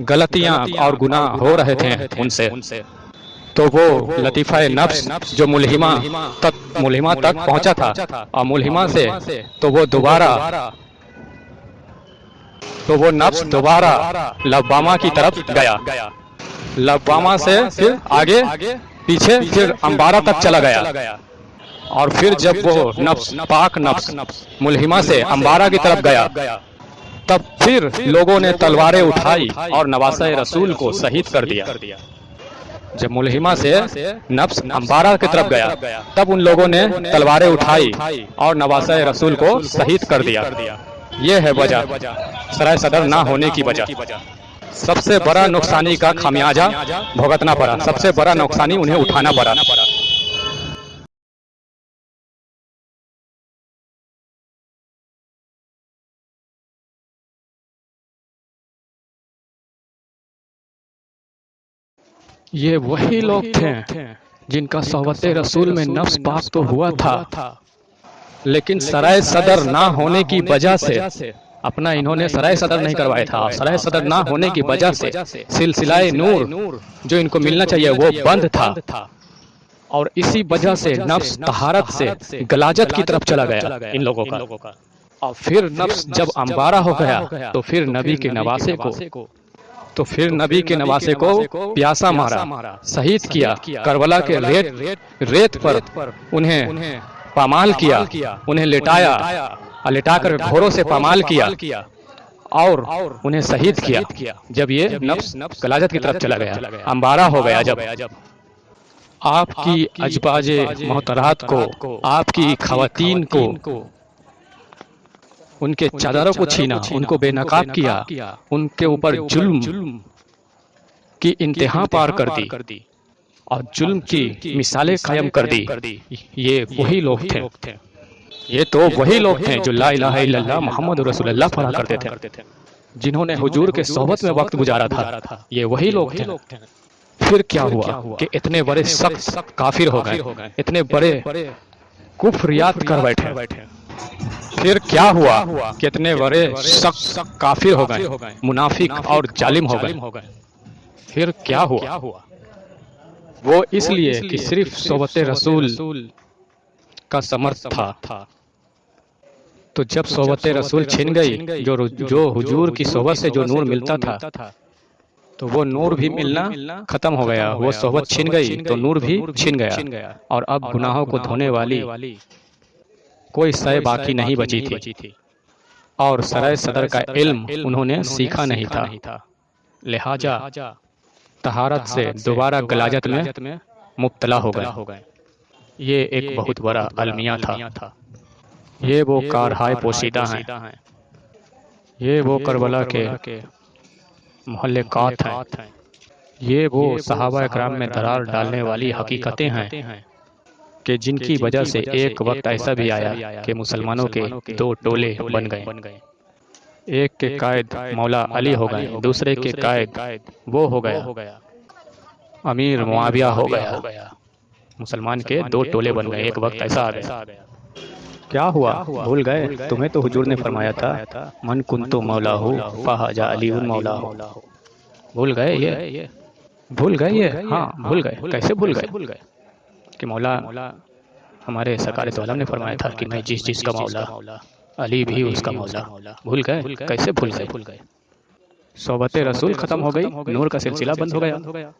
غلطیاں اور گناہ ہو رہے تھے ان سے، تو وہ لطیفہ نفس جو ملہمہ تک پہنچا تھا، اور ملہمہ سے تو وہ نفس دوبارہ لبامہ کی طرف گیا، لبامہ سے پھر آگے پیچھے پھر امبارہ تک چلا گیا، اور پھر جب وہ پاک نفس ملہمہ سے امبارہ کی طرف گیا، تب پھر لوگوں نے تلواریں اٹھائی اور نواسہ رسول کو شہید کر دیا۔ جب ملہمہ سے نفس امبارہ کی طرف گیا، تب ان لوگوں نے تلواریں اٹھائی اور نواسہ رسول کو شہید کر دیا۔ یہ ہے وجہ، سرائے صدر نہ ہونے کی وجہ۔ سب سے بڑا نقصانی کا خمیازہ بھگتنا پڑا، سب سے بڑا نقصانی انہیں اٹھانا پڑا۔ یہ وہی لوگ تھے جن کا صحبت رسول میں نفس پاک تو ہوا تھا، لیکن سرائے صدر نہ ہونے کی وجہ سے اپنا انہوں نے سرائے صدر نہیں کروایا تھا، اور سرائے صدر نہ ہونے کی وجہ سے سلسلہ نور جو ان کو ملنا چاہیے وہ بند تھا، اور اسی وجہ سے نفس طہارت سے غلاظت کی طرف چلا گیا ان لوگوں کا، اور پھر نفس جب امبارہ ہو گیا تو پھر نبی کے نواسے کو پیاسا مارا، شہید کیا، کربلا کے ریت پر انہیں پامال کیا، انہیں لٹایا، اور لٹا کر گھوڑوں سے پامال کیا اور انہیں شہید کیا۔ جب یہ نفس غلاظت کی طرف چلا گیا، امبارہ ہو گیا، جب آپ کی ازواج محترات کو، آپ کی خواتین کو، ان کے چادروں کو چھینا، ان کو بے نقاب کیا، ان کے اوپر ظلم کی انتہا پار کر دی اور ظلم کی مثالیں قائم کر دی۔ یہ وہی لوگ تھے، یہ تو وہی لوگ تھے جو لا الہ الا اللہ محمد رسول اللہ پڑھا کرتے تھے، جنہوں نے حضور کے صحبت میں وقت گزارا تھا، یہ وہی لوگ تھے۔ پھر کیا ہوا کہ اتنے بڑے سخت کافر ہو گئے، اتنے بڑے کفریات کر بیٹھے۔ پھر کیا ہوا کہ اتنے بڑے سخت کافر ہو گئے، منافق اور ظالم ہو گئے۔ پھر کیا ہوا؟ وہ اس لیے کہ صرف صحبت رسول کا ثمر تھا، تو جب صحبت رسول چھن گئی، جو حضور کی صحبت سے جو نور ملتا تھا، تو وہ نور بھی ملنا ختم ہو گیا، وہ صحبت چھن گئی تو نور بھی چھن گیا، اور اب گناہوں کو دھونے والی کوئی شے باقی نہیں بچی تھی، اور سرائے صدر کا علم انہوں نے سیکھا نہیں تھا، لہٰذا طہارت سے دوبارہ غلاظت میں مبتلا ہو گئے۔ یہ ایک بہت بڑا المیہ تھا، یہ وہ کارہائے پوشیدہ ہیں، یہ وہ کربلا کے محلقات ہیں، یہ وہ صحابہ اکرام میں درار ڈالنے والی حقیقتیں ہیں کہ جن کی وجہ سے ایک وقت ایسا بھی آیا کہ مسلمانوں کے دو ٹولے بن گئے، ایک کے قائد مولا علی ہو گئے، دوسرے کے قائد وہ ہو گیا امیر معاویہ ہو گیا۔ مسلمان کے دو ٹولے بن گئے، ایک وقت ایسا آ گیا۔ کیا ہوا؟ بھول گئے؟ تمہیں تو حضور نے فرمایا تھا من کنت مولاہ فہذا علی مولاہ۔ بھول گئے یہ؟ بھول گئے یہ؟ ہاں بھول گئے۔ کیسے بھول گئے؟ کہ مولا ہمارے سرکار دو عالم نے فرمایا تھا کہ میں جس کا مولا، علی بھی اس کا مولا۔ بھول گئے؟ کیسے بھول گئے؟ صحبت رسول ختم ہو گئی، نور کا سلسلہ بند ہو گیا،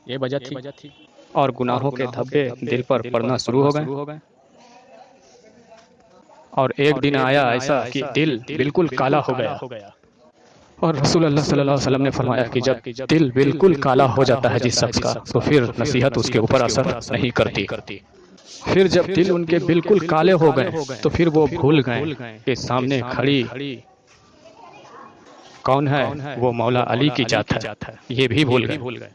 یہ وجہ تھی، اور گناہوں کے دھبے دل پر پڑنا شروع ہو گئے، اور ایک دن آیا ایسا کہ دل بالکل کالا ہو گیا، اور رسول اللہ صلی اللہ علیہ وسلم نے فرمایا کہ جب دل بالکل کالا ہو جاتا ہے جس شخص کا، تو پھر نصیحت اس کے اوپر اثر نہیں کرتی۔ پھر جب دل ان کے بالکل کالے ہو گئے تو پھر وہ بھول گئے کہ سامنے کھڑی کون ہے، وہ مولا علی کی ذات ہے، یہ بھی بھول گئے۔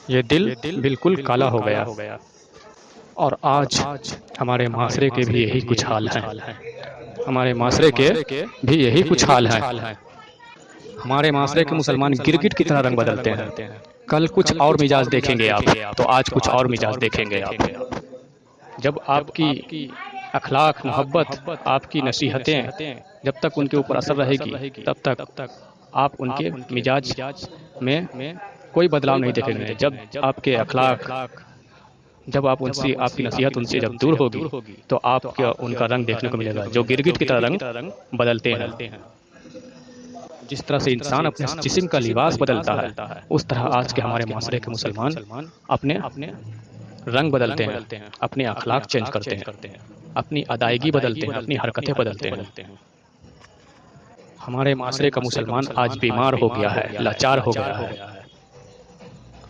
یہ دل بالکل کالا ہو گیا، اور آج ہمارے معاشرے کے بھی یہی کچھ حال ہیں، ہمارے معاشرے کے بھی یہی کچھ حال ہیں۔ ہمارے معاشرے کے مسلمان گرگٹ کی طرح رنگ بدلتے ہیں، کل کچھ اور مزاج دیکھیں گے آپ تو آج کچھ اور مزاج دیکھیں گے آپ۔ جب آپ کی اخلاق، محبت، آپ کی نصیحتیں جب تک ان کے اوپر اثر رہے گی تب تک آپ ان کے مزاج میں کوئی بدلاؤ نہیں دیکھیں گے. جب آپ کے اخلاق، جب آپ ان سے، آپ کی نصیحت ان سے جب دور ہوگی تو آپ کا ان کا رنگ دیکھنے کو ملے گا، جو گرگٹ کی طرح رنگ بدلتے ہیں. جس طرح سے انسان اپنے جسم کا لباس بدلتا ہے، اس طرح آج کے ہمارے معاشرے کے مسلمان اپنے رنگ بدلتے ہیں، اپنے اخلاق چینج کرتے ہیں، اپنی ادائیگی بدلتے ہیں، اپنی حرکتیں بدلتے ہیں. ہمارے معاشرے کا مسلمان آج بیمار ہو گیا ہے، لاچار ہو گیا ہے.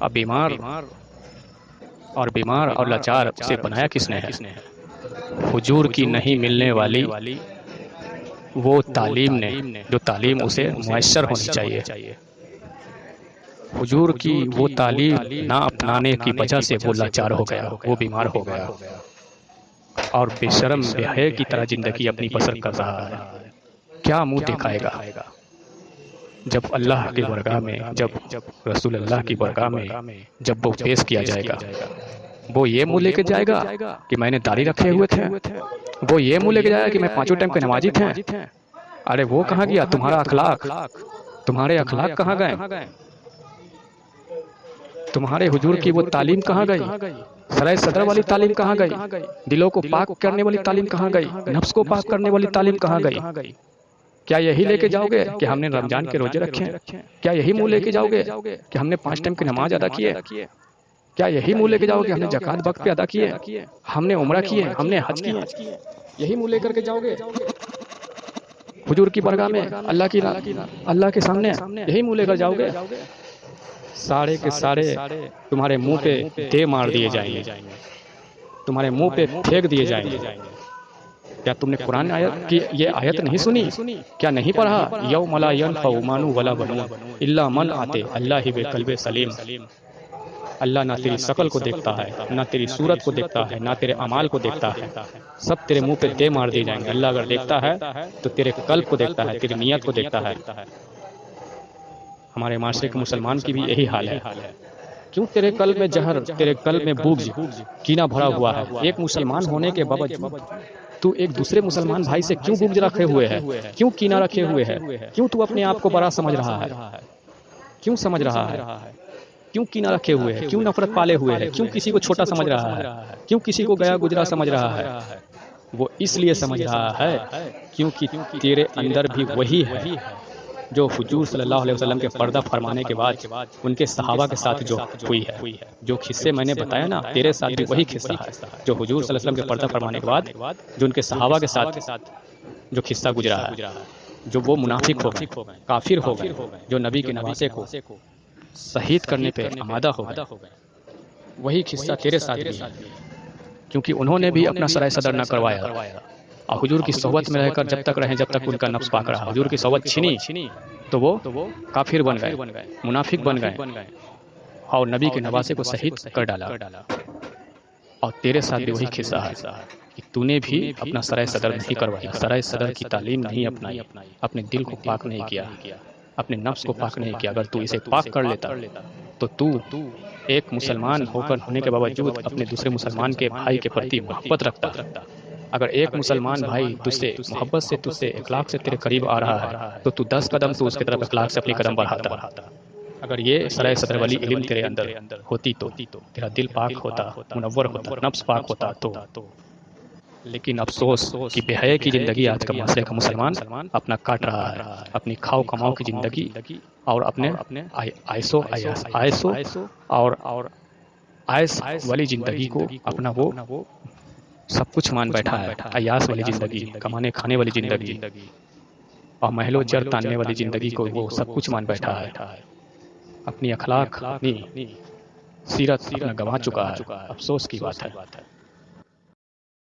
اب بیمار اور لاچار اسے بنایا کس نے ہے؟ حضور کی نہیں ملنے والی وہ تعلیم نے، جو تعلیم اسے میسر ہونی چاہیے. حضور کی وہ تعلیم نہ اپنانے کی وجہ سے وہ لاچار ہو گیا، وہ بیمار ہو گیا اور بے شرم بے حیا کی طرح زندگی اپنی بسر کر رہا ہے. کیا منہ دکھائے گا جب اللہ کی بارگاہ میں، جب رسول اللہ کی بارگاہ میں جب وہ پیش کیا جائے گا؟ وہ یہ منہ لے کے جائے گا کہ میں نے داڑھی رکھے ہوئے تھے، وہ یہ منہ لے کے جائے گا کہ میں 5 ٹائم کے نمازی تھے. ارے وہ کہاں گیا تمہارا اخلاق؟ تمہارے اخلاق کہاں گئے؟ تمہارے حضور کی وہ تعلیم کہاں گئی؟ سرائے صدر والی تعلیم کہاں گئی؟ دلوں کو پاک کرنے والی تعلیم کہاں گئی؟ نفس کو پاک کرنے والی تعلیم کہاں گئی؟ کیا یہی لے کے جاؤ گے کہ ہم نے رمضان کے روزے رکھے ہیں؟ کیا یہی منہ لے کے جاؤ گے کہ ہم نے 5 ٹائم کی نماز ادا کی ہے؟ کیا یہی منہ لے کے جاؤ گے کہ ہم نے زکوٰۃ وقت پہ ادا کی ہے، ہم نے عمرہ کی ہے، ہم نے حج کی ہے؟ یہی منہ لے کر کے جاؤ گے حضور کی بارگاہ میں، اللہ کے سامنے یہی منہ لے کر جاؤ گے؟ سارے کے سارے تمہارے منہ پہ دے مار دیے جائیں گے، تمہارے منہ پہ پھینک دیے جائیں گے. کیا تم نے قرآن آیت کی یہ آیت نہیں سنی؟ کیا نہیں پڑھا؟ یوم لا ینفع مال ولا بنون الا من آتے اللہ ہی بقلب سلیم. اللہ نہ تیری شکل کو دیکھتا ہے، نہ تیری صورت کو دیکھتا ہے، نہ تیرے اعمال کو دیکھتا ہے، سب تیرے منہ پہ دے مار دیے جائیں گے. اللہ اگر دیکھتا ہے تو تیرے قلب کو دیکھتا ہے، تیری نیت کو دیکھتا ہے. ہمارے معاشرے کے مسلمان کی بھی یہی حال ہے. کیوں تیرے قلب میں زہر، تیرے قلب میں بغض، کینہ بھرا ہوا ہے؟ ایک مسلمان ہونے کے باوجود تو ایک دوسرے مسلمان بھائی سے کیوں بغض رکھے ہوئے ہے؟ کیوں کینہ رکھے ہوئے ہے؟ کیوں تو اپنے آپ کو بڑا سمجھ رہا ہے؟ کیوں سمجھ رہا ہے؟ کیوں کینہ رکھے ہوئے ہے؟ کیوں نفرت پالے ہوئے ہے؟ کیوں کسی کو چھوٹا سمجھ رہا ہے؟ کیوں کسی کو گیا گزرا سمجھ رہا ہے؟ وہ اس لیے سمجھ رہا ہے کیونکہ تیرے اندر بھی وہی ہے جو حضور صلی اللہ علیہ وسلم کے پردہ فرمانے کے بعد ان کے صحابہ کے ساتھ جو ہوئی ہے. جو قصے میں نے بتایا نا، تیرے ساتھ بھی وہی قصہ ہے جو حضور صلی اللہ علیہ وسلم کے پردہ فرمانے کے بعد جو ان کے صحابہ کے ساتھ جو قصہ گزرا ہے. جو وہ منافق ہو گئے، کافر ہو گئے، جو نبی کے نواسے کو شہید کرنے پہ آمادہ ہو گئے، وہی قصہ تیرے ساتھ بھی ہے. کیونکہ انہوں نے بھی اپنا سرائے صدر نہ کروایا اور حضور کی صحبت میں رہ کر جب تک رہیں جب تک ان کا نفس پاک رہا. حضور کی صحبت چھینی تو وہ کافر بن گئے، منافق بن گئے اور نبی کے نواسے کو شہید کر ڈالا. اور تیرے ساتھ بھی وہی قصہ ہے کہ تو نے بھی اپنا سرائے صدر نہیں کروایا، سرائے صدر کی تعلیم نہیں اپنائی، اپنے دل کو پاک نہیں کیا، اپنے نفس کو پاک نہیں کیا. اگر تو اسے پاک کر لیتا تو ایک مسلمان ہونے کے باوجود اپنے دوسرے مسلمان کے بھائی کے پرتی محبت رکھتا. اگر ایک مسلمان بھائی تجھ سے محبت سے، تجھ سے اخلاق سے تیرے قریب آ رہا ہے تو 10 قدم تو اس کی طرف اخلاق سے اپنی قدم بڑھاتا. اگر یہ سرائے صدر والی علم تیرے اندر ہوتی تو تیرا دل پاک ہوتا، منور ہوتا، نفس پاک ہوتا. تو لیکن افسوس کہ بے حیا کی زندگی آج کا معاشرے کا مسلمان اپنا کاٹ رہا ہے، اپنی کھاؤ کماؤ کی زندگی اور اپنے آئسو اور آئس والی زندگی کو اپنا وہ سب کچھ مان بیٹھا ہے. عیاس والی زندگی، کمانے کھانے والی زندگی اور محل و جر تاننے والی زندگی کو وہ سب کچھ مان بیٹھا ہے. اپنی اخلاق، اپنی سیرت اپنا گنوا چکا ہے. افسوس کی بات ہے.